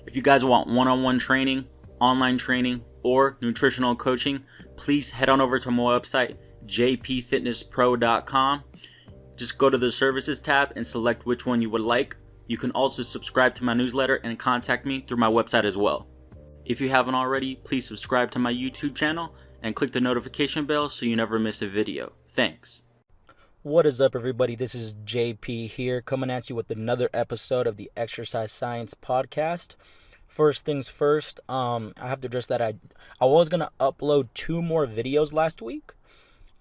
If you guys want one-on-one training, online training, or nutritional coaching, please head on over to my website, jpfitnesspro.com. Just go to the services tab and select which one you would like. You can also subscribe to my newsletter and contact me through my website as well. If you haven't already, please subscribe to my YouTube channel and click the notification bell so you never miss a video. Thanks. What is up, everybody? This is JP here, coming at you with another episode of the Exercise Science Podcast. First things first, I have to address that I was going to upload 2 more videos last week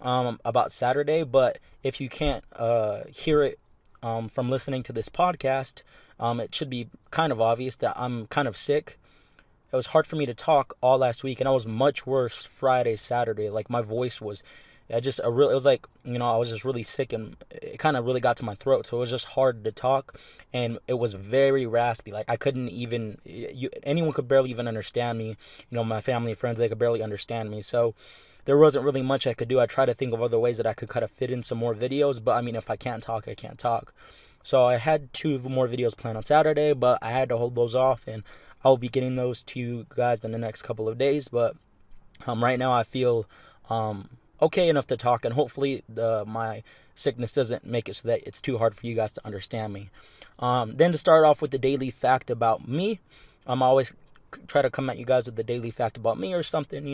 about Saturday, but if you can't hear it from listening to this podcast, it should be kind of obvious that I'm kind of sick. It was hard for me to talk all last week, and I was much worse Friday, Saturday. Like, my voice was, it was like, I was just really sick, and it kind of really got to my throat, so it was just hard to talk, and it was very raspy. Like, I couldn't even, anyone could barely even understand me. My family and friends, they could barely understand me, so there wasn't really much I could do. I tried to think of other ways that I could kind of fit in some more videos, but, if I can't talk, I can't talk. So I had 2 more videos planned on Saturday, but I had to hold those off, and I'll be getting those to you guys in the next couple of days. But right now I feel okay enough to talk, and hopefully my sickness doesn't make it so that it's too hard for you guys to understand me. Then to start off with the daily fact about me, I'm always try to come at you guys with the daily fact about me or something,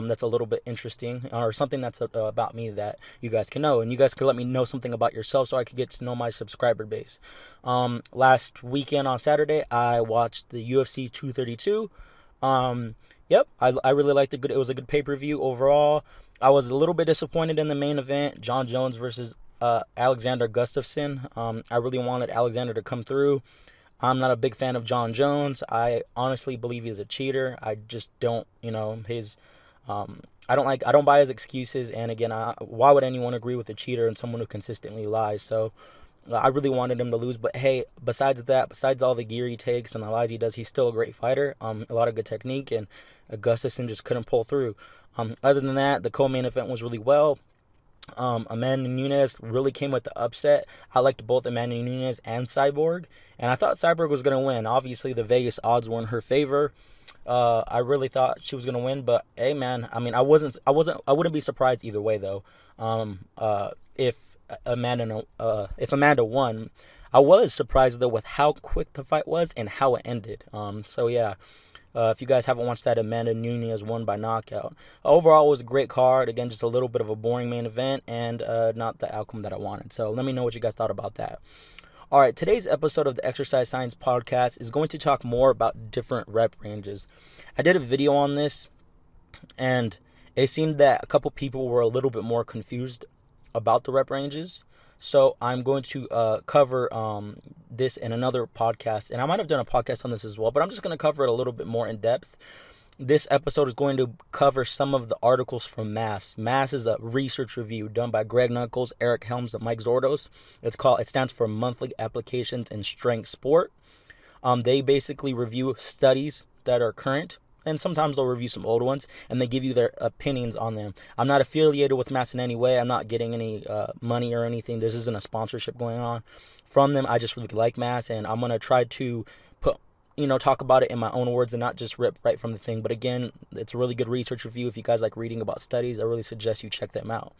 that's a little bit interesting, or something that's about me that you guys can know, and you guys can let me know something about yourself so I could get to know my subscriber base. Last weekend on Saturday, I watched the UFC 232. Yep, I really liked it. It was a good pay-per-view overall. I was a little bit disappointed in the main event, John Jones versus Alexander Gustafsson. I really wanted Alexander to come through. I'm not a big fan of John Jones. I honestly believe he's a cheater. I just don't, I don't buy his excuses, and again, why would anyone agree with a cheater and someone who consistently lies? So I really wanted him to lose, but hey, besides all the gear he takes and the lies he does, he's still a great fighter, a lot of good technique, and Gustafsson just couldn't pull through. Other than that, the co-main event was really well. Amanda Nunes really came with the upset. I liked both Amanda Nunes and Cyborg, and I thought Cyborg was going to win. Obviously, the Vegas odds were in her favor. I really thought she was going to win, but hey, man, I wouldn't be surprised either way, though. If Amanda won, I was surprised though with how quick the fight was and how it ended. So yeah. If you guys haven't watched that, Amanda Nunes won by knockout. Overall, it was a great card. Again, just a little bit of a boring main event and not the outcome that I wanted. So let me know what you guys thought about that. All right, today's episode of the Exercise Science Podcast is going to talk more about different rep ranges. I did a video on this, and it seemed that a couple people were a little bit more confused about the rep ranges. So I'm going to cover this in another podcast, and I might have done a podcast on this as well, but I'm just going to cover it a little bit more in depth. This episode is going to cover some of the articles from MASS. MASS is a research review done by Greg Nuckols, Eric Helms, and Mike Zordos. It stands for Monthly Applications in Strength Sport. They basically review studies that are current, and sometimes they'll review some old ones, and they give you their opinions on them. I'm not affiliated with MASS in any way. I'm not getting any money or anything. This isn't a sponsorship going on from them. I just really like MASS, and I'm going to try to talk about it in my own words and not just rip right from the thing. But again, it's a really good research review. If you guys like reading about studies, I really suggest you check them out.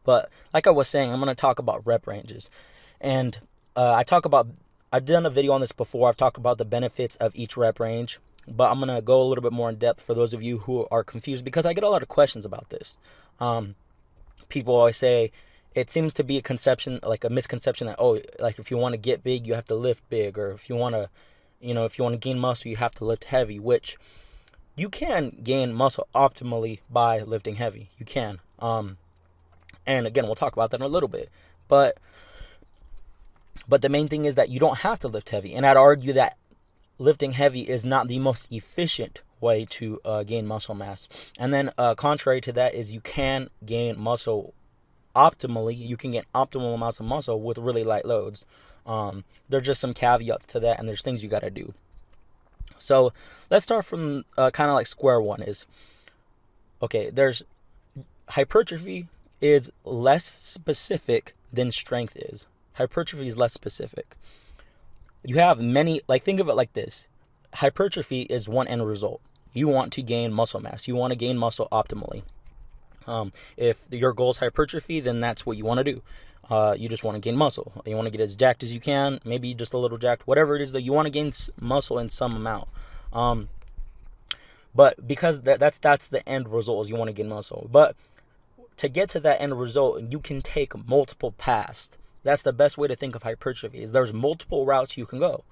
But like I was saying, I'm going to talk about rep ranges. And I've done a video on this before. I've talked about the benefits of each rep range. But I'm going to go a little bit more in depth for those of you who are confused, because I get a lot of questions about this. People always say it seems to be a misconception that, if you want to get big, you have to lift big, or if you want to gain muscle, you have to lift heavy, which you can gain muscle optimally by lifting heavy. You can. And again, we'll talk about that in a little bit. But the main thing is that you don't have to lift heavy. And I'd argue that lifting heavy is not the most efficient way to gain muscle mass. And then contrary to that is you can gain muscle optimally. You can get optimal amounts of muscle with really light loads. There's just some caveats to that, and there's things you got to do. So let's start from kind of like square one is, there's hypertrophy is less specific than strength is. Hypertrophy is less specific. You have many, like, think of it like this. Hypertrophy is one end result. You want to gain muscle mass. You want to gain muscle optimally. If your goal is hypertrophy, then that's what you want to do. You just want to gain muscle. You want to get as jacked as you can, maybe just a little jacked, whatever it is that you want to gain muscle in some amount. But because that's the end result, is you want to gain muscle. But to get to that end result, you can take multiple paths. That's the best way to think of hypertrophy, is there's multiple routes you can go.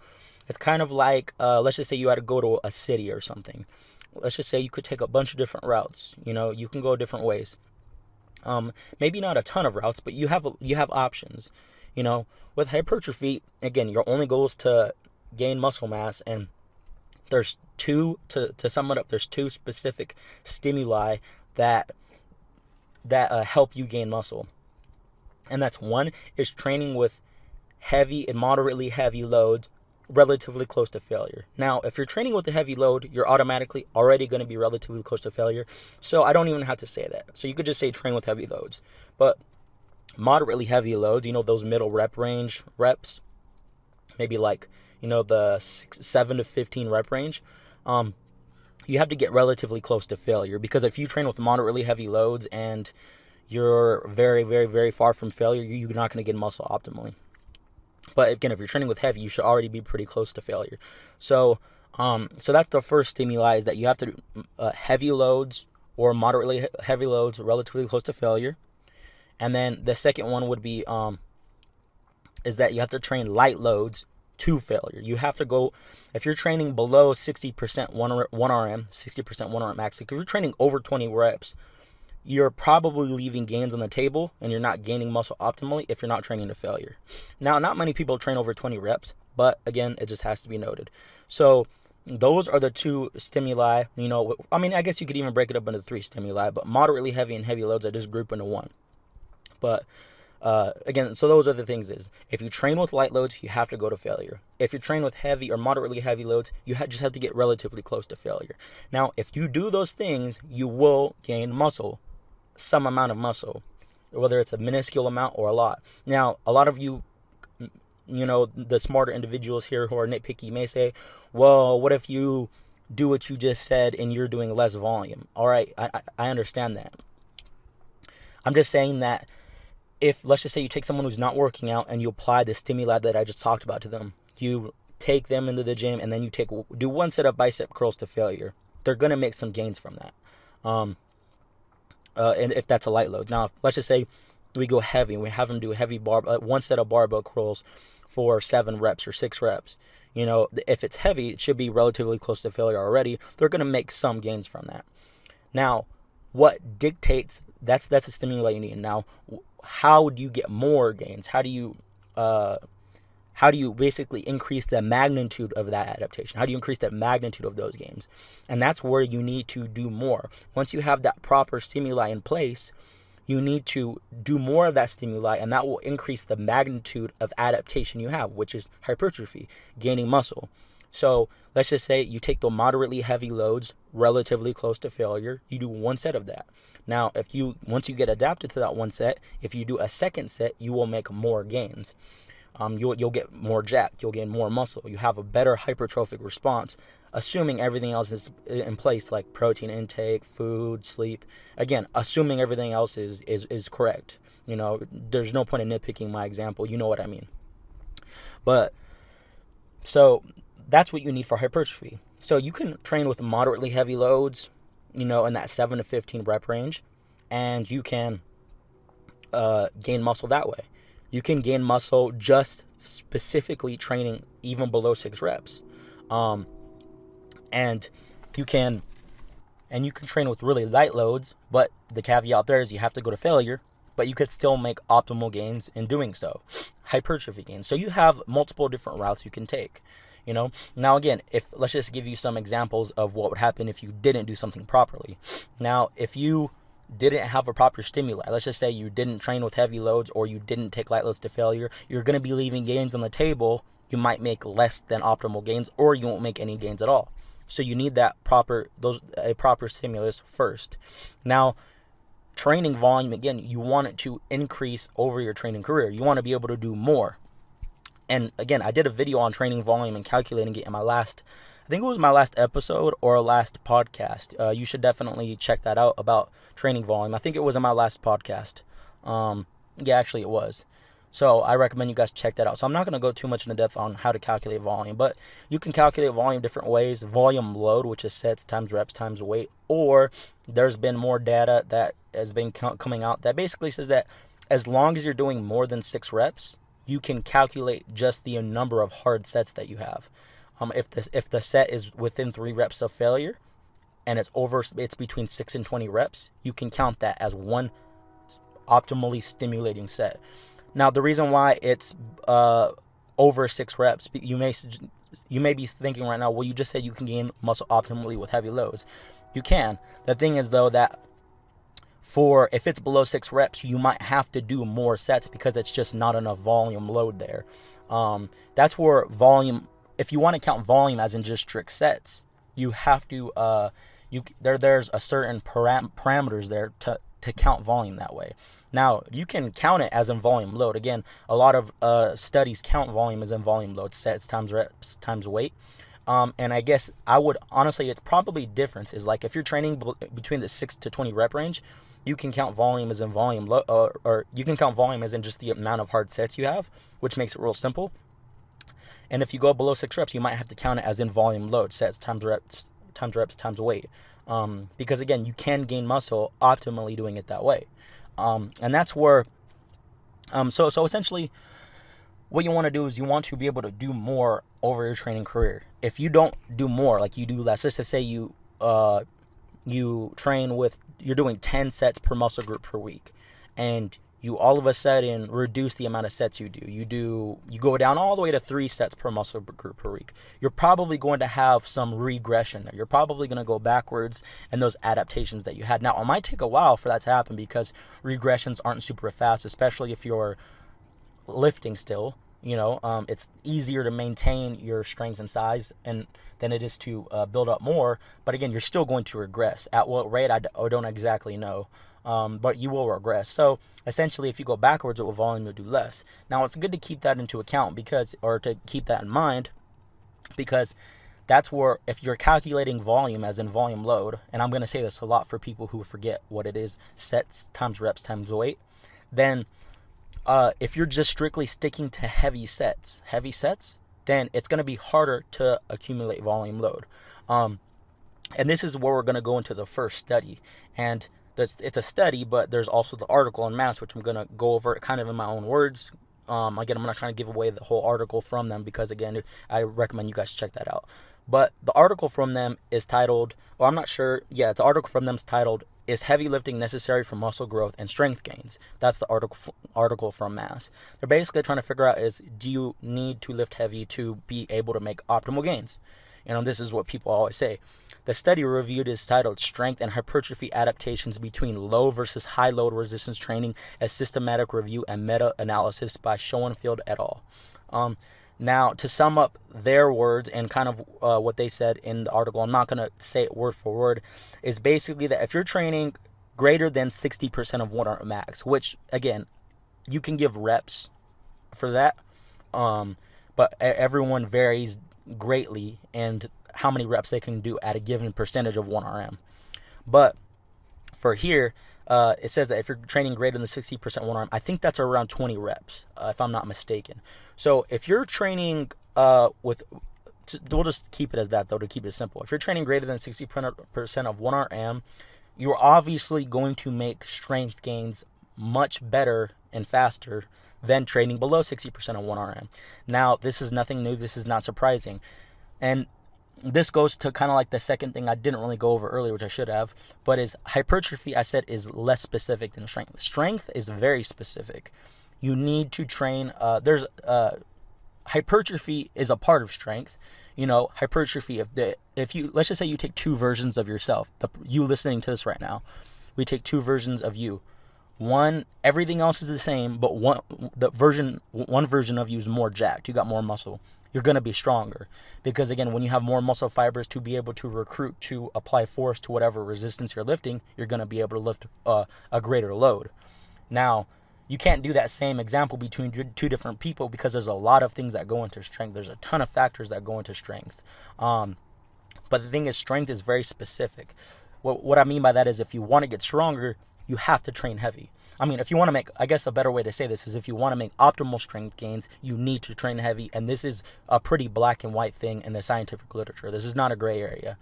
It's kind of like, let's just say you had to go to a city or something. Let's just say you could take a bunch of different routes. You can go different ways. Maybe not a ton of routes, but you have options. With hypertrophy, again, your only goal is to gain muscle mass, and there's to sum it up, there's two specific stimuli that help you gain muscle. And that's, one is training with heavy and moderately heavy loads relatively close to failure. Now, if you're training with a heavy load, you're automatically already going to be relatively close to failure. So I don't even have to say that. So you could just say train with heavy loads. But moderately heavy loads, those middle rep range reps, maybe like, the 7 to 15 rep range, you have to get relatively close to failure. Because if you train with moderately heavy loads and you're very, very, very far from failure, you're not going to get muscle optimally. But again, if you're training with heavy, you should already be pretty close to failure. So that's the first stimuli, is that you have to do heavy loads or moderately heavy loads relatively close to failure. And then the second one would be is that you have to train light loads to failure. You have to go, if you're training below 60% 1RM, 60% 1RM max, if you're training over 20 reps, you're probably leaving gains on the table, and you're not gaining muscle optimally if you're not training to failure. Now, not many people train over 20 reps, but again, it just has to be noted. So those are the two stimuli. I guess you could even break it up into three stimuli, but moderately heavy and heavy loads I just group into one. But again, so those are the things, is if you train with light loads, you have to go to failure. If you train with heavy or moderately heavy loads, you just have to get relatively close to failure. Now, if you do those things, you will gain muscle, some amount of muscle, whether it's a minuscule amount or a lot. Now, a lot of you, the smarter individuals here who are nitpicky may say, well, what if you do what you just said and you're doing less volume? All right, I understand that. I'm just saying that if, let's just say you take someone who's not working out and you apply the stimuli that I just talked about to them, you take them into the gym and then you do one set of bicep curls to failure, they're going to make some gains from that. And if that's a light load. Now, let's just say we go heavy and we have them do heavy one set of barbell curls for 7 reps or 6 reps. If it's heavy, it should be relatively close to failure already. They're going to make some gains from that. Now, what dictates, that's the stimuli you need. Now, how do you get more gains? How do you basically increase the magnitude of that adaptation? How do you increase that magnitude of those gains? And that's where you need to do more. Once you have that proper stimuli in place, you need to do more of that stimuli, and that will increase the magnitude of adaptation you have, which is hypertrophy, gaining muscle. So let's just say you take the moderately heavy loads relatively close to failure. You do one set of that. Now, once you get adapted to that one set, if you do a second set, you will make more gains. You'll get more jacked. You'll gain more muscle. You have a better hypertrophic response, assuming everything else is in place, like protein intake, food, sleep. Again, assuming everything else is correct. There's no point in nitpicking my example. You know what I mean. But so that's what you need for hypertrophy. So you can train with moderately heavy loads, in that 7 to 15 rep range, and you can gain muscle that way. You can gain muscle just specifically training even below 6 reps. And you can train with really light loads, but the caveat there is you have to go to failure, but you could still make optimal gains in doing so. Hypertrophy gains. So you have multiple different routes you can take. Now again, let's just give you some examples of what would happen if you didn't do something properly. Now, if you didn't have a proper stimuli, let's just say you didn't train with heavy loads or you didn't take light loads to failure, you're going to be leaving gains on the table. You might make less than optimal gains, or you won't make any gains at all. So you need a proper stimulus first. Now, training volume, again, you want it to increase over your training career. You want to be able to do more. And again, I did a video on training volume and calculating it in my last, I think it was my last episode or last podcast. You should definitely check that out about training volume. I think it was in my last podcast. Yeah, actually it was. So I recommend you guys check that out. So I'm not going to go too much into depth on how to calculate volume, but you can calculate volume different ways. Volume load, which is sets times reps times weight, or there's been more data that has been coming out that basically says that as long as you're doing more than 6 reps, you can calculate just the number of hard sets that you have. If the set is within 3 reps of failure and it's between 6 and 20 reps, you can count that as one optimally stimulating set. Now, the reason why it's over 6 reps, you may be thinking right now, well, you just said you can gain muscle optimally with heavy loads. You can. The thing is, though, that if it's below 6 reps, you might have to do more sets because it's just not enough volume load there. That's where volume, if you want to count volume as in just strict sets, you have to, there's a certain parameters there to count volume that way. Now, you can count it as in volume load. Again, a lot of studies count volume as in volume load, sets times reps times weight. And I guess I would, honestly, it's probably difference is like if you're training between the 6 to 20 rep range, you can count volume as in volume load, or you can count volume as in just the amount of hard sets you have, which makes it real simple. And if you go below 6 reps, you might have to count it as in volume load, sets times reps times weight. Because again, you can gain muscle optimally doing it that way. And that's where, so essentially what you want to do is you want to be able to do more over your training career. If you don't do more, like you do less, let's just say you train with, you're doing 10 sets per muscle group per week, and you all of a sudden reduce the amount of sets you do. You go down all the way to 3 sets per muscle group per week. You're probably going to have some regression there. You're probably going to go backwards in those adaptations that you had. Now, it might take a while for that to happen because regressions aren't super fast, especially if you're lifting still. It's easier to maintain your strength and size than it is to build up more. But again, you're still going to regress. At what rate, I don't exactly know. But you will regress. So essentially, if you go backwards with volume, you'll do less. Now, it's good to keep that into account or to keep that in mind, because that's where, if you're calculating volume as in volume load, and I'm going to say this a lot for people who forget what it is, sets times reps times weight, then if you're just strictly sticking to heavy sets, then it's going to be harder to accumulate volume load. And this is where we're going to go into the first study. And it's a study, but there's also the article in Mass, which I'm going to go over it kind of in my own words. Again, I'm not trying to give away the whole article from them because, again, I recommend you guys check that out. But the article from them is titled, well, I'm not sure. Yeah, the article from them is titled, "Is Heavy Lifting Necessary for Muscle Growth and Strength Gains?" That's the article from Mass. They're basically trying to figure out do you need to lift heavy to be able to make optimal gains? This is what people always say. The study reviewed is titled "Strength and Hypertrophy Adaptations Between Low versus High Load Resistance Training: A Systematic Review and Meta-Analysis" by Schoenfeld et al. Now, to sum up their words and kind of what they said in the article, I'm not going to say it word for word, is basically that if you're training greater than 60% of 1 max, which, again, you can give reps for that, but everyone varies greatly and how many reps they can do at a given percentage of 1RM. But for here, it says that if you're training greater than 60% 1RM, I think that's around 20 reps, if I'm not mistaken. So if you're training we'll just keep it as that, though, to keep it simple. If you're training greater than 60% of 1RM, you're obviously going to make strength gains much better and faster than training below 60% of 1RM. Now, this is nothing new. This is not surprising. And this goes to kind of like the second thing I didn't really go over earlier, which I should have, but is hypertrophy, I said, is less specific than strength. Strength is very specific. You need to train, hypertrophy is a part of strength. Hypertrophy, if you, let's just say you take 2 versions of yourself, you listening to this right now, we take 2 versions of you. One, everything else is the same, but one version of you is more jacked. You got more muscle. You're going to be stronger because, again, when you have more muscle fibers to be able to recruit to apply force to whatever resistance you're lifting, you're going to be able to lift a greater load. Now, you can't do that same example between two different people because there's a lot of things that go into strength. There's a ton of factors that go into strength. But the thing is, strength is very specific. What I mean by that is if you want to get stronger, you have to train heavy. I mean, if you want to make, I guess a better way to say this is if you want to make optimal strength gains, you need to train heavy. And this is a pretty black and white thing in the scientific literature. This is not a gray area.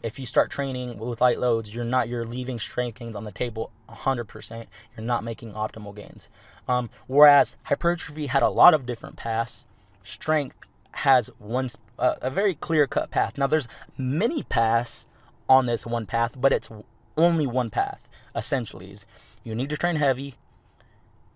If you start training with light loads, you're leaving strength gains on the table 100%. You're not making optimal gains. Whereas hypertrophy had a lot of different paths, strength has a very clear-cut path. Now, there's many paths on this one path, but it's only one path, essentially. Is you need to train heavy,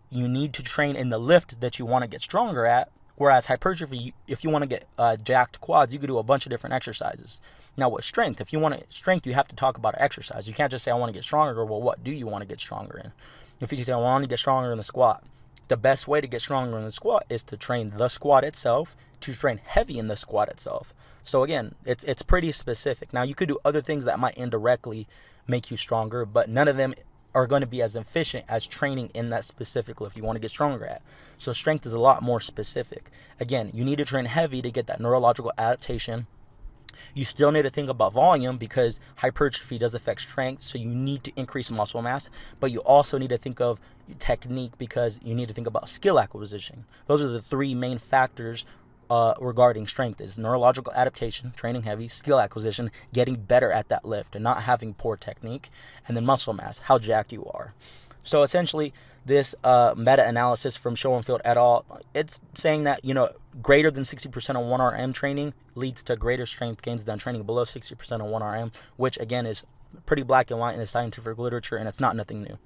you need to train in the lift that you want to get stronger at, whereas hypertrophy, if you want to get jacked quads, you could do a bunch of different exercises. Now, with strength, if you want strength, you have to talk about exercise. You can't just say, I want to get stronger. Well, what do you want to get stronger in? If you say, I want to get stronger in the squat, the best way to get stronger in the squat is to train the squat itself, to train heavy in the squat itself. So again, it's pretty specific. Now, you could do other things that might indirectly make you stronger, but none of them are going to be as efficient as training in that specific lift you want to get stronger at. So strength is a lot more specific. Again, you need to train heavy to get that neurological adaptation. You still need to think about volume because hypertrophy does affect strength, so you need to increase muscle mass, but you also need to think of technique because you need to think about skill acquisition. Those are the three main factors regarding strength: is neurological adaptation, training heavy, skill acquisition, getting better at that lift and not having poor technique, and then muscle mass, how jacked you are. So essentially, this meta-analysis from Schoenfeld et al., it's saying that, greater than 60% of 1RM training leads to greater strength gains than training below 60% of 1RM, which again is pretty black and white in the scientific literature, and it's not nothing new.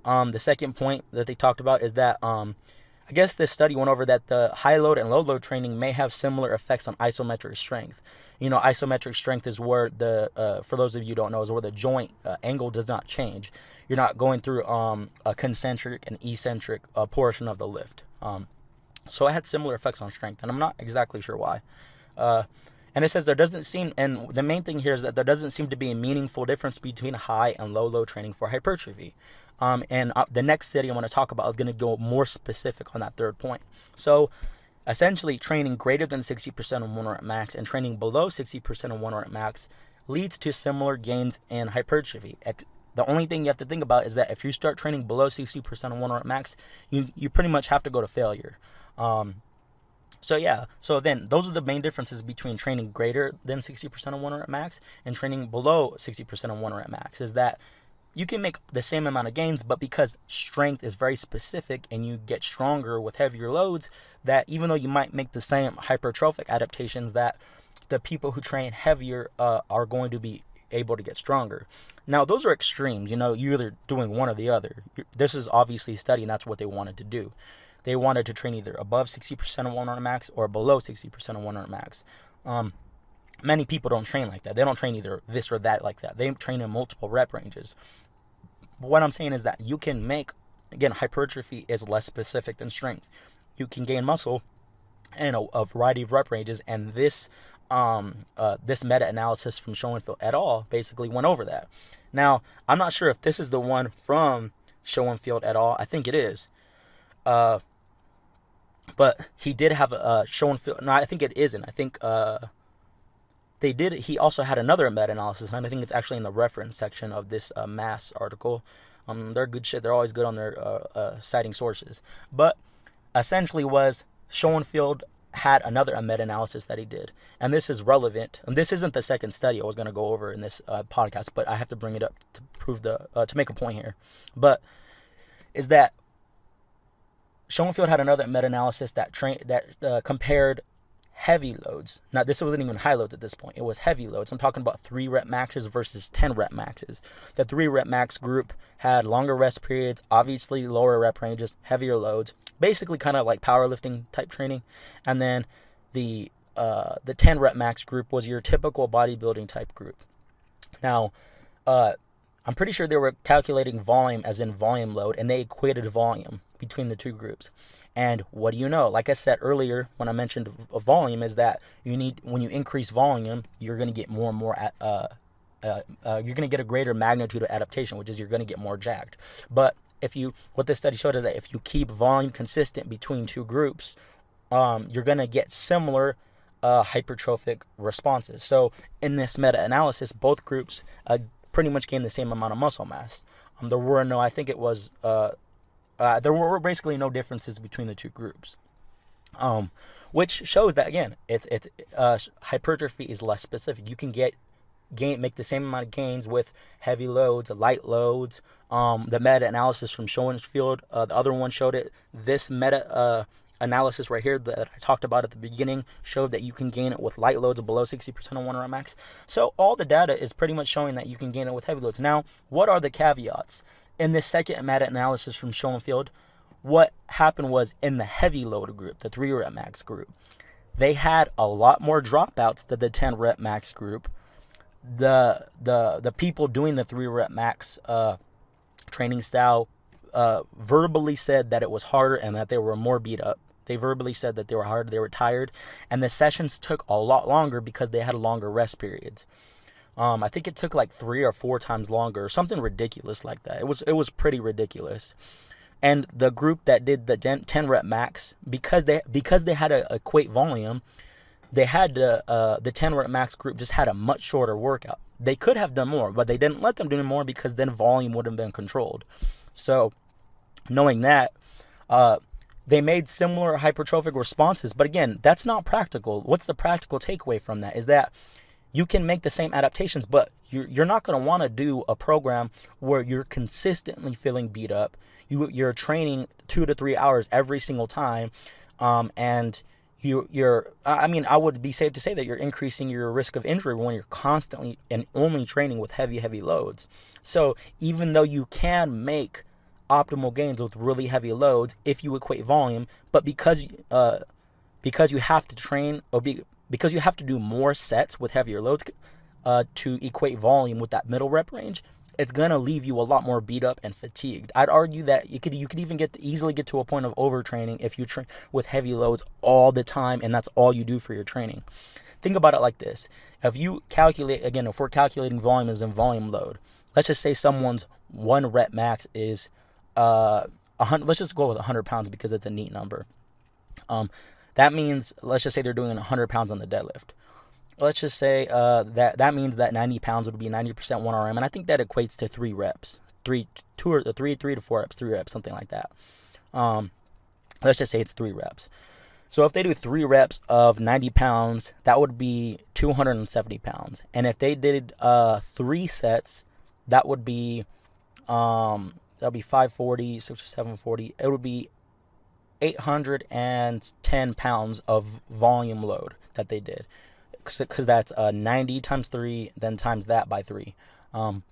The second point that they talked about is that I guess this study went over that the high load and low load training may have similar effects on isometric strength. Isometric strength is where for those of you who don't know, is where the joint angle does not change. You're not going through a concentric and eccentric portion of the lift. So it had similar effects on strength, and I'm not exactly sure why. And it says there doesn't seem, and the main thing here is that there doesn't seem to be a meaningful difference between high and low load training for hypertrophy. And the next study I want to talk about is going to go more specific on that third point. So essentially, training greater than 60% of 1 rep max and training below 60% of 1 rep max leads to similar gains in hypertrophy. The only thing you have to think about is that if you start training below 60% of 1 rep max, you pretty much have to go to failure. So then those are the main differences between training greater than 60% of 1 rep max and training below 60% of 1 rep max, is that you can make the same amount of gains, but because strength is very specific and you get stronger with heavier loads, that even though you might make the same hypertrophic adaptations, that the people who train heavier are going to be able to get stronger. Now, those are extremes. You're either doing one or the other. This is obviously a study, and that's what they wanted to do. They wanted to train either above 60% of 1 rep max or below 60% of 1 rep max. Many people don't train like that. They don't train either this or that like that. They train in multiple rep ranges. But what I'm saying is that you can make, again, hypertrophy is less specific than strength. You can gain muscle in a variety of rep ranges, and this meta-analysis from Schoenfeld et al. Basically went over that. Now, I'm not sure if this is the one from Schoenfeld et al. I think it is. But he did have a Schoenfeld. No, I think it isn't. I think he also had another meta-analysis, and I think it's actually in the reference section of this Mass article. They're good shit. They're always good on their citing sources. But essentially was Schoenfeld had another meta-analysis that he did, and this is relevant. And this isn't the second study I was going to go over in this podcast, but I have to bring it up to prove to make a point here. But is that Schoenfeld had another meta-analysis that compared heavy loads. Now, this wasn't even high loads at this point. It was heavy loads. I'm talking about 3 rep maxes versus 10 rep maxes. The 3 rep max group had longer rest periods, obviously lower rep ranges, heavier loads, basically kind of like powerlifting type training. And then the 10 rep max group was your typical bodybuilding type group. Now, I'm pretty sure they were calculating volume as in volume load, and they equated volume between the two groups. And what do you know? Like I said earlier when I mentioned volume, is that when you increase volume, you're going to get more and more you're going to get a greater magnitude of adaptation, which is you're going to get more jacked. But what this study showed is that if you keep volume consistent between two groups, you're going to get similar hypertrophic responses. So in this meta-analysis, both groups pretty much gained the same amount of muscle mass. There were basically no differences between the two groups, which shows that again, it's hypertrophy is less specific. You can make the same amount of gains with heavy loads, light loads. The meta-analysis from Schoenfield, the other one showed it. This meta-analysis right here that I talked about at the beginning showed that you can gain it with light loads below 60% of 1 rep max. So all the data is pretty much showing that you can gain it with heavy loads. Now, what are the caveats? In this second meta-analysis from Schoenfield, what happened was in the heavy load group, the 3 rep max group, they had a lot more dropouts than the 10 rep max group. The people doing the 3 rep max training style verbally said that it was harder and that they were more beat up. They verbally said that they were harder, they were tired, and the sessions took a lot longer because they had longer rest periods. I think it took like 3 or 4 times longer, something ridiculous like that. It was pretty ridiculous. And the group that did the 10 rep max, because they had to equate volume, they had the 10 rep max group just had a much shorter workout. They could have done more, but they didn't let them do more because then volume would have been controlled. So knowing that, they made similar hypertrophic responses. But again, that's not practical. What's the practical takeaway from that is that you can make the same adaptations, but you're not going to want to do a program where you're consistently feeling beat up. You're training 2 to 3 hours every single time, and I would be safe to say that you're increasing your risk of injury when you're constantly and only training with heavy loads. So even though you can make optimal gains with really heavy loads if you equate volume, but because you have to train because you have to do more sets with heavier loads to equate volume with that middle rep range, it's going to leave you a lot more beat up and fatigued. I'd argue that you could even easily get to a point of overtraining if you train with heavy loads all the time and that's all you do for your training. Think about it like this. If we're calculating volume as in volume load, let's just say someone's 1 rep max is 100. Let's just go with 100 pounds because it's a neat number. That means, let's just say they're doing 100 pounds on the deadlift. Let's just say that means that 90 pounds would be 90% 1RM, and I think that equates to 3 reps, 3 to 4 reps, 3 reps, something like that. Let's just say it's 3 reps. So if they do 3 reps of 90 pounds, that would be 270 pounds. And if they did 3 sets, that would be 540, 6 or 740. It would be 810 pounds of volume load that they did, because that's 90 times 3, then times that by 3. So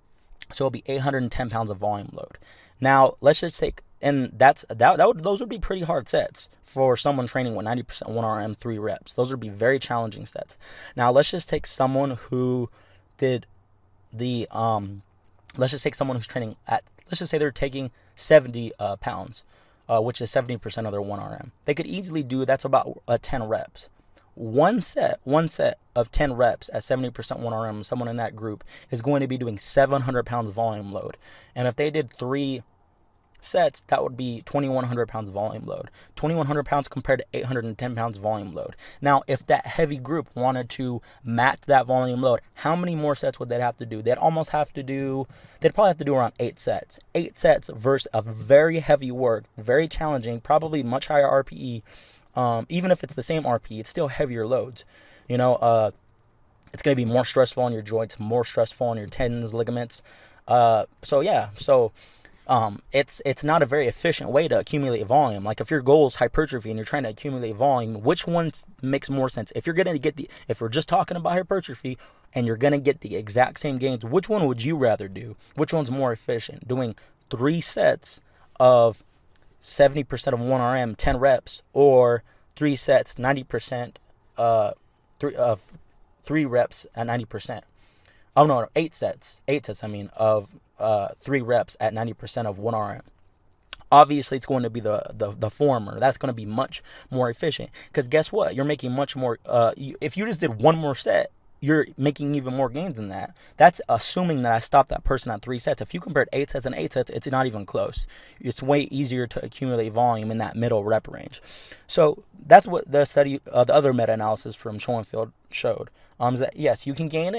it'll be 810 pounds of volume load. Now let's just take, and those would be pretty hard sets for someone training with 90% 1RM 3 reps. Those would be very challenging sets. Now let's just take someone who did the let's just take someone who's training at, let's just say they're taking 70 pounds. Which is 70% of their 1RM. They could easily do, that's about 10 reps. One set of 10 reps at 70% 1RM, someone in that group is going to be doing 700 pounds volume load. And if they did 3 sets, that would be 2,100 pounds volume load. 2,100 pounds compared to 810 pounds volume load. Now, if that heavy group wanted to match that volume load, how many more sets would they have to do? They'd probably have to do around 8 sets. 8 sets versus a very heavy work, very challenging, probably much higher RPE. Even if it's the same RPE, it's still heavier loads. It's going to be more stressful on your joints, more stressful on your tendons, ligaments. It's not a very efficient way to accumulate volume. Like if your goal is hypertrophy and you're trying to accumulate volume, which one makes more sense? If we're just talking about hypertrophy and you're going to get the exact same gains, which one would you rather do? Which one's more efficient? Doing 3 sets of 70% of 1RM, 10 reps, or 3 sets, 90%, 3 reps at 90%. Oh no, 8 sets, of 3 reps at 90% of 1RM. Obviously, it's going to be the former. That's going to be much more efficient. Because guess what? You're making much more. If you just did one more set you're making even more gains than that. That's assuming that I stopped that person at 3 sets. If you compared 8 sets and 8 sets, it's not even close. It's way easier to accumulate volume in that middle rep range. So that's what the study, the other meta-analysis from Schoenfeld showed. Is that yes, you can gain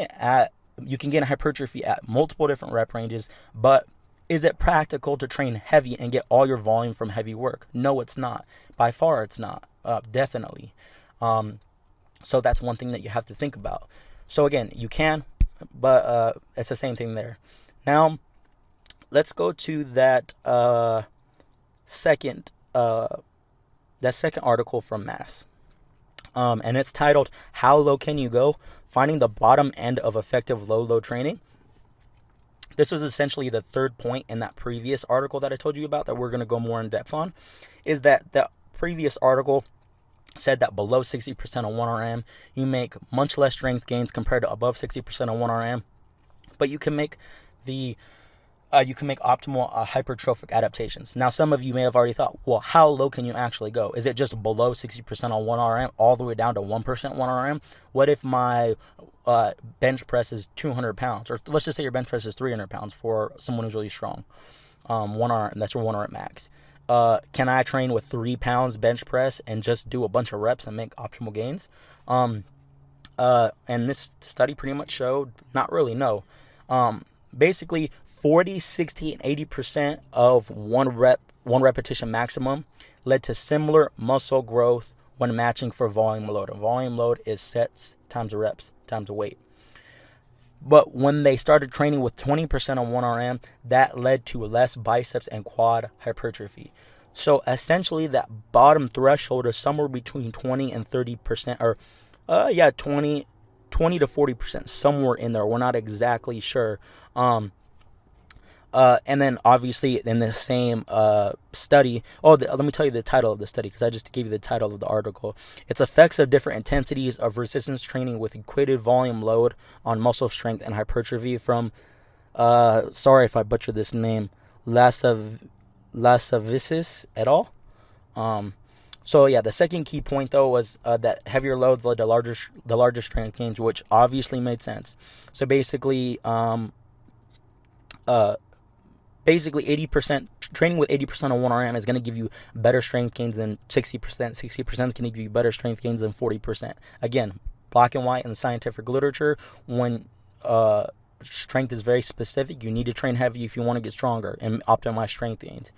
hypertrophy at multiple different rep ranges, but is it practical to train heavy and get all your volume from heavy work? No, it's not. By far, it's not. Definitely. So that's one thing that you have to think about. So again, you can, but it's the same thing there. Now, let's go to that second article from Mass, and it's titled "How Low Can You Go? Finding the Bottom End of Effective Low Load Training." This was essentially the third point in that previous article that I told you about that we're going to go more in depth on. Is that the previous article said that below 60% on 1RM, you make much less strength gains compared to above 60% on 1RM, but you can make optimal hypertrophic adaptations. Now, some of you may have already thought, well, how low can you actually go? Is it just below 60% on 1RM all the way down to 1% 1RM? What if my bench press is 200 pounds? Or let's just say your bench press is 300 pounds for someone who's really strong. 1RM, that's your 1RM max. Can I train with 3 pounds bench press and just do a bunch of reps and make optimal gains? And this study pretty much showed, not really, no. Basically, 40, 60, and 80% of one repetition maximum led to similar muscle growth when matching for volume load. And volume load is sets times reps times weight. But when they started training with 20% on 1RM, that led to less biceps and quad hypertrophy. So essentially, that bottom threshold is somewhere between 20 and 30%, or 20 to 40%, somewhere in there. We're not exactly sure. And then obviously in the same study, let me tell you the title of the study, because I just gave you the title of the article. It's Effects of Different Intensities of Resistance Training with Equated Volume Load on Muscle Strength and Hypertrophy from, sorry if I butchered this name, Lasavicis et al. So yeah, the second key point though was that heavier loads led to the larger strength gains, which obviously made sense. So basically 80% training with 80% on 1RM is going to give you better strength gains than 60%. 60% is going to give you better strength gains than 40%. Again, black and white in the scientific literature. When strength is very specific, you need to train heavy if you want to get stronger and optimize strength gains.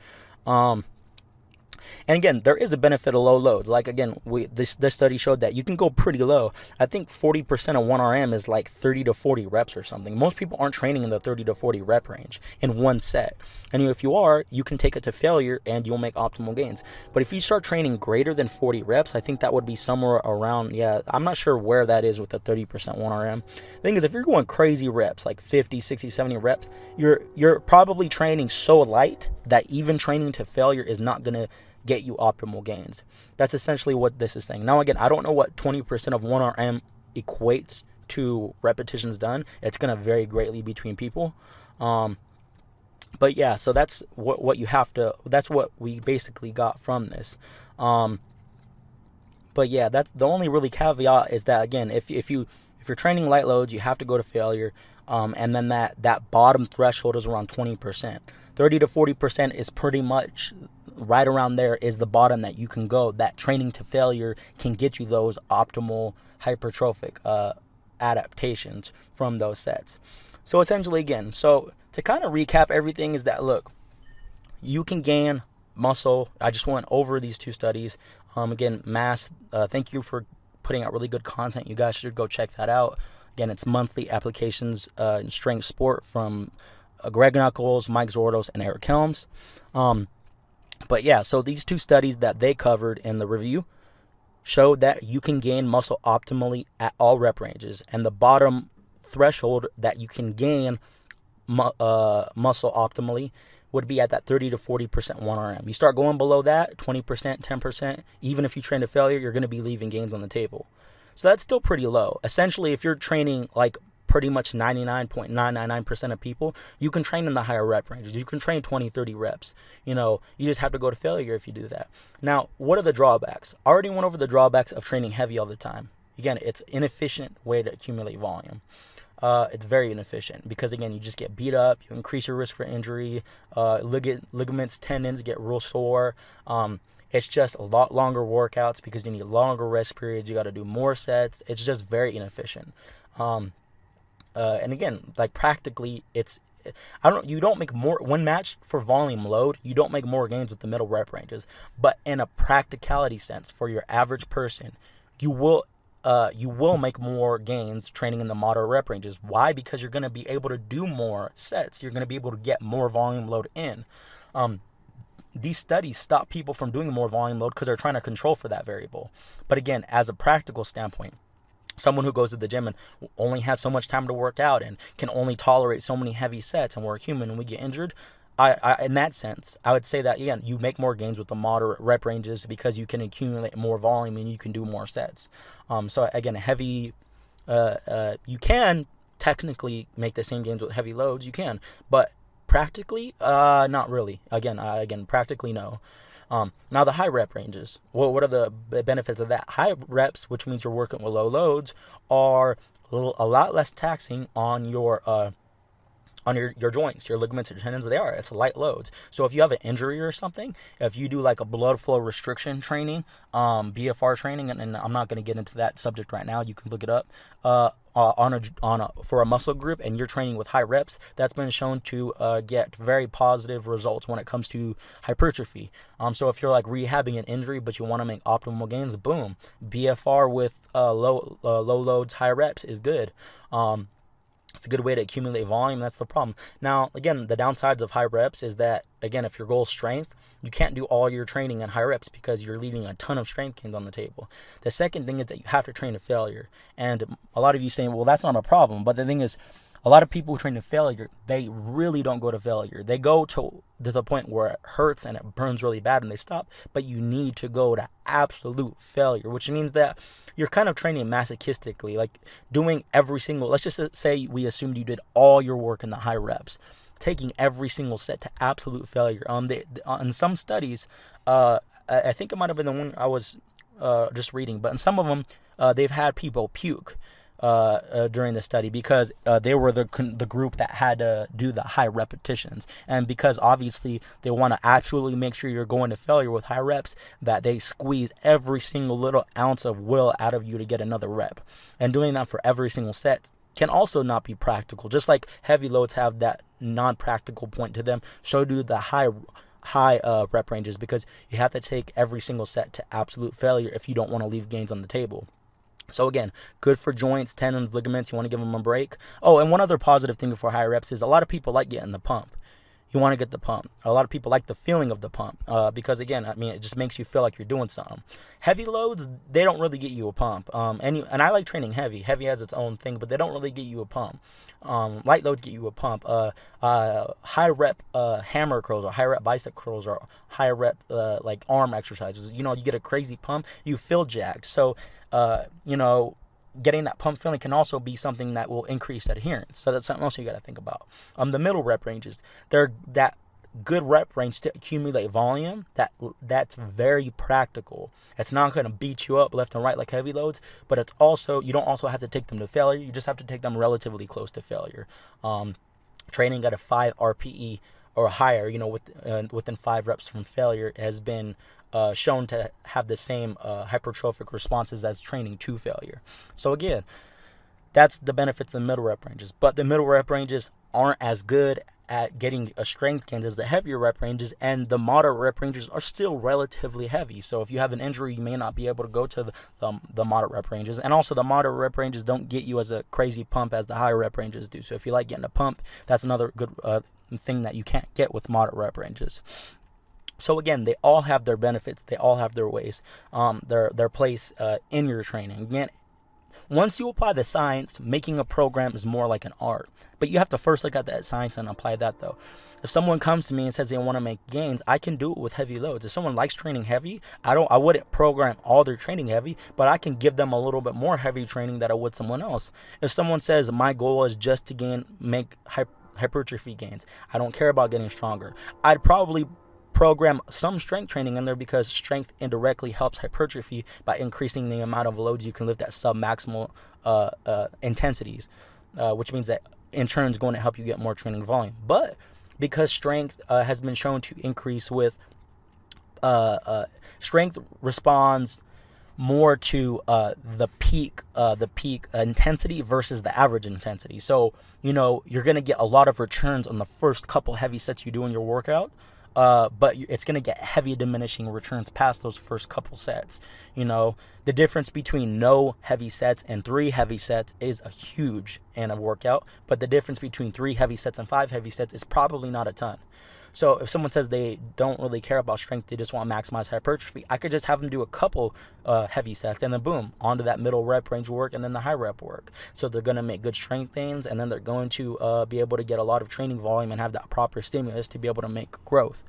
And again, there is a benefit of low loads. Like again, this study showed that you can go pretty low. I think 40% of 1RM is like 30 to 40 reps or something. Most people aren't training in the 30 to 40 rep range in one set. And if you are, you can take it to failure and you'll make optimal gains. But if you start training greater than 40 reps, I think that would be somewhere around, I'm not sure where that is with the 30% 1RM. The thing is, if you're going crazy reps, like 50, 60, 70 reps, you're probably training so light that even training to failure is not going to get you optimal gains. That's essentially what this is saying. Now again, I don't know what 20% of 1RM equates to repetitions done. It's going to vary greatly between people. But yeah, so that's what you have to, that's what we basically got from this. But yeah, that's the only really caveat is that again, if you're training light loads, you have to go to failure. And then that bottom threshold is around 20%. 30 to 40% is pretty much right around there is the bottom that you can go. That training to failure can get you those optimal hypertrophic adaptations from those sets. So essentially, again, so to kind of recap everything is that, look, you can gain muscle. I just went over these two studies. Again, Mass, thank you for putting out really good content. You guys should go check that out. Again, it's monthly applications in strength sport from Greg Knuckles, Mike Zordos, and Eric Helms. But yeah, so these two studies that they covered in the review showed that you can gain muscle optimally at all rep ranges. And the bottom threshold that you can gain muscle optimally would be at that 30 to 40% 1RM. You start going below that, 20%, 10%, even if you train to failure, you're going to be leaving gains on the table. So that's still pretty low. Essentially, if you're training like pretty much 99.999% of people, you can train in the higher rep ranges. You can train 20, 30 reps. You just have to go to failure if you do that. Now, what are the drawbacks? I already went over the drawbacks of training heavy all the time. again, it's inefficient way to accumulate volume. It's very inefficient because, again, you just get beat up, you increase your risk for injury, ligaments, tendons get real sore. It's just a lot longer workouts because you need longer rest periods. You got to do more sets. It's just very inefficient. And again, like practically, you don't make more when matched for volume load. You don't make more gains with the middle rep ranges, but in a practicality sense, for your average person, you will make more gains training in the moderate rep ranges. Why? Because you're going to be able to do more sets. You're going to be able to get more volume load in. These studies stop people from doing more volume load because they're trying to control for that variable. But again, as a practical standpoint, someone who goes to the gym and only has so much time to work out and can only tolerate so many heavy sets, and we're human and we get injured, I in that sense, I would say that, again, you make more gains with the moderate rep ranges because you can accumulate more volume and you can do more sets. So again, heavy, you can technically make the same gains with heavy loads, you can, but practically, not really. Again, practically no. Now the high rep ranges. Well, what are the benefits of that? High reps, which means you're working with low loads, are a lot less taxing on your joints, your ligaments, your tendons. It's light loads. So if you have an injury or something, if you do like a blood flow restriction training, BFR training, and I'm not going to get into that subject right now, you can look it up, for a muscle group, and you're training with high reps, that's been shown to get very positive results when it comes to hypertrophy. So if you're like rehabbing an injury but you want to make optimal gains, boom, BFR with low loads, high reps is good. It's a good way to accumulate volume. That's the problem. Now, again, the downsides of high reps is that, again, if your goal is strength, you can't do all your training in high reps because you're leaving a ton of strength gains on the table. The second thing is that you have to train to failure. And a lot of you saying, well, that's not a problem. But the thing is, a lot of people who train to failure, they really don't go to failure. They go to the point where it hurts and it burns really bad and they stop. But you need to go to absolute failure, which means that you're kind of training masochistically, like doing every single, let's just say we assumed you did all your work in the high reps, taking every single set to absolute failure. In some studies, I think it might have been the one I was just reading, but in some of them, they've had people puke during the study because they were the group that had to do the high repetitions, and because obviously they want to absolutely make sure you're going to failure with high reps, that they squeeze every single little ounce of will out of you to get another rep. And doing that for every single set can also not be practical. Just like heavy loads have that non-practical point to them, so do the high rep ranges, because you have to take every single set to absolute failure if you don't want to leave gains on the table. So again, good for joints, tendons, ligaments. You want to give them a break. Oh, and one other positive thing for high reps is a lot of people like getting the pump. You want to get the pump. A lot of people like the feeling of the pump because, again, I mean, it just makes you feel like you're doing something. Heavy loads, they don't really get you a pump. And I like training heavy. Heavy has its own thing, but they don't really get you a pump. Light loads get you a pump. High rep hammer curls or high rep bicep curls or high rep like arm exercises. You get a crazy pump, you feel jacked. So, getting that pump feeling can also be something that will increase adherence. So that's something else you got to think about. The middle rep ranges, they're that good rep range to accumulate volume. That's very practical. It's not going to beat you up left and right like heavy loads, but it's also, you don't also have to take them to failure. You just have to take them relatively close to failure. Training at a 5 RPE or higher, within 5 reps from failure has been shown to have the same hypertrophic responses as training to failure. So again, that's the benefits of the middle rep ranges. But the middle rep ranges aren't as good at getting a strength gains as the heavier rep ranges, and the moderate rep ranges are still relatively heavy. So if you have an injury, you may not be able to go to the moderate rep ranges. And also the moderate rep ranges don't get you as a crazy pump as the higher rep ranges do. So if you like getting a pump, that's another good thing that you can't get with moderate rep ranges. So again, they all have their benefits. They all have their ways, their place in your training. Again, once you apply the science, making a program is more like an art. But you have to first look at that science and apply that, though. If someone comes to me and says they want to make gains, I can do it with heavy loads. If someone likes training heavy, I wouldn't program all their training heavy, but I can give them a little bit more heavy training than I would someone else. If someone says my goal is just to make hypertrophy gains, I don't care about getting stronger, I'd probably program some strength training in there because strength indirectly helps hypertrophy by increasing the amount of loads you can lift at sub-maximal intensities, which means that in turn is going to help you get more training volume. But because strength has been shown to increase with strength responds more to the peak intensity versus the average intensity. So, you know, you're going to get a lot of returns on the first couple heavy sets you do in your workout, but it's going to get heavy diminishing returns past those first couple sets. You know, the difference between no heavy sets and 3 heavy sets is a huge in a workout, but the difference between 3 heavy sets and 5 heavy sets is probably not a ton. So if someone says they don't really care about strength, they just want to maximize hypertrophy, I could just have them do a couple heavy sets and then boom, onto that middle rep range work and then the high rep work. So they're going to make good strength gains, and then they're going to be able to get a lot of training volume and have that proper stimulus to be able to make growth.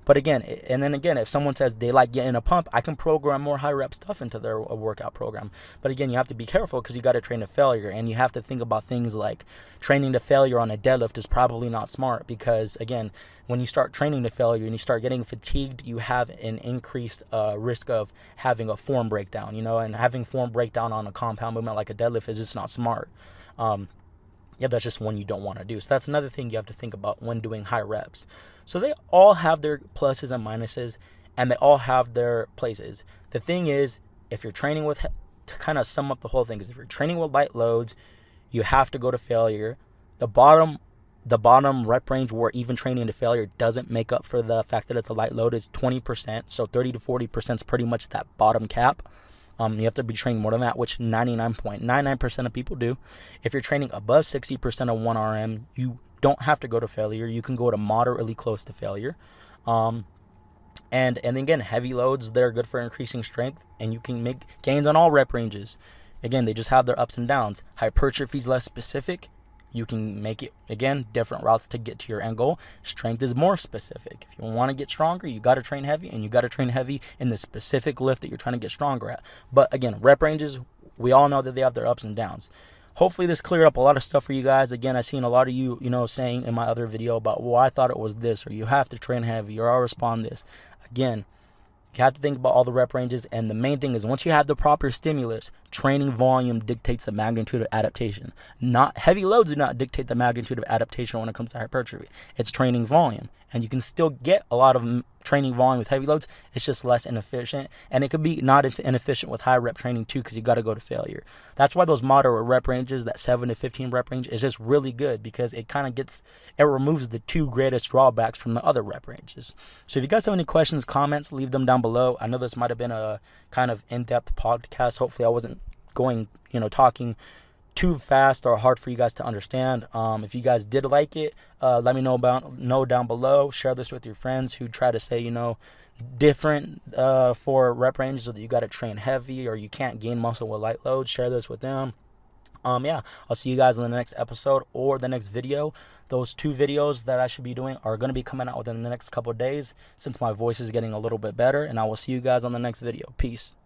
But again, if someone says they like getting a pump, I can program more high rep stuff into their workout program. But again, you have to be careful because you got to train to failure, and you have to think about things like training to failure on a deadlift is probably not smart because, again, when you start training to failure and you start getting fatigued, you have an increased risk of having a form breakdown, you know, and having form breakdown on a compound movement like a deadlift is just not smart. Yeah, that's just one you don't want to do. So that's another thing you have to think about when doing high reps. So they all have their pluses and minuses, and they all have their places. The thing is, if you're training with, to kind of sum up the whole thing, is if you're training with light loads, you have to go to failure. The bottom rep range where even training to failure doesn't make up for the fact that it's a light load is 20%. So 30 to 40% is pretty much that bottom cap. You have to be training more than that, which 99.99% of people do. If you're training above 60% of 1 RM, you don't have to go to failure. You can go to moderately close to failure. And again, heavy loads, they're good for increasing strength, and you can make gains on all rep ranges. Again, they just have their ups and downs. Hypertrophy is less specific. You can make it, again, different routes to get to your end goal. Strength is more specific. If you want to get stronger, you got to train heavy, and you got to train heavy in the specific lift that you're trying to get stronger at. But again, rep ranges, we all know that they have their ups and downs. Hopefully this cleared up a lot of stuff for you guys. Again, I've seen a lot of you, saying in my other video about, well, I thought it was this, or you have to train heavy, or I'll respond this. Again, you have to think about all the rep ranges, and the main thing is once you have the proper stimulus, training volume dictates the magnitude of adaptation. Not heavy loads do not dictate the magnitude of adaptation when it comes to hypertrophy. It's training volume, and you can still get a lot of training volume with heavy loads. It's just less inefficient, and it could be not inefficient with high rep training too, because you got to go to failure. That's why those moderate rep ranges, that 7 to 15 rep range, is just really good because it kind of removes the 2 greatest drawbacks from the other rep ranges. So if you guys have any questions, comments, leave them down below. I know this might have been a kind of in-depth podcast. Hopefully I wasn't talking too fast or hard for you guys to understand. If you guys did like it, let me know down below. Share this with your friends who try to say, different for rep ranges, so that you got to train heavy or you can't gain muscle with light loads. Share this with them. Yeah, I'll see you guys in the next episode or the next video. Those 2 videos that I should be doing are going to be coming out within the next couple of days since my voice is getting a little bit better, and I will see you guys on the next video. Peace.